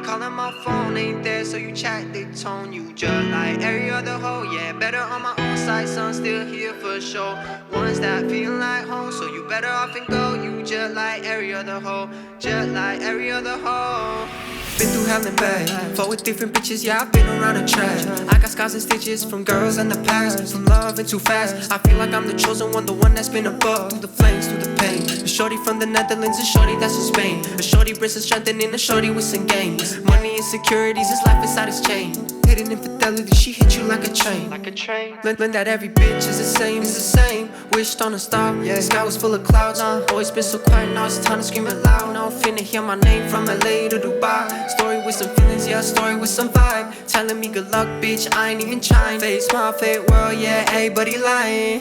calling my phone, ain't there, so you chat, they tone you just like every other hoe. Yeah, better on my own side, son, still here for sure. Ones that feel like home, so you better off and go. You just like every other hoe, just like every other hoe. Been through hell and back, fought with different bitches, yeah, I've been around the track. I got scars and stitches from girls in the past, from loving too fast. I feel like I'm the chosen one, the one that's been above, through the flames, through the pain. A shorty from the Netherlands, a shorty that's from Spain. A shorty brings some strength and a shorty with some games. Money, insecurities, his life inside his chain. Hidden infidelity, she hit you like a train. Learn that every bitch is the same. Wished on a star, yeah. The sky was full of clouds. Always been so quiet, now it's time to scream it loud. Now I'm finna hear my name from LA to Dubai. Story with some feelings, yeah, story with some vibe. Telling me good luck, bitch, I ain't even trying. Face my fate world, yeah, everybody lying.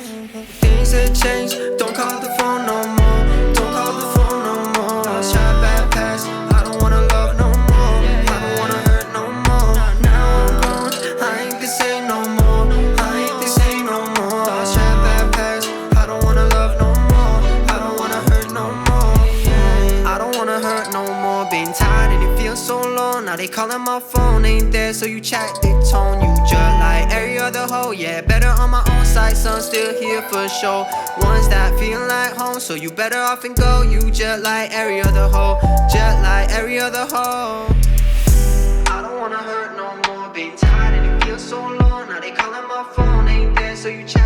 Things have changed, don't call the phone no more. Don't call the phone no more. I was trying bad past, I don't wanna love no more. I don't wanna hurt no more. Now I'm gone, I ain't the same no more. I ain't the same no more. I was trying bad past, I don't wanna love no more. I don't wanna hurt no more. I don't wanna hurt no more. Been tired and it feels so long. Now they calling my phone, ain't there, so you chat, they tone you just like every other hoe. Yeah, better on my own side, son, still here for sure. Ones that feel like home, so you better off and go. You just like every other hoe, just like every other hoe. I don't wanna hurt no more. Been tired and it feels so long. Now they calling my phone, ain't there, so you chat.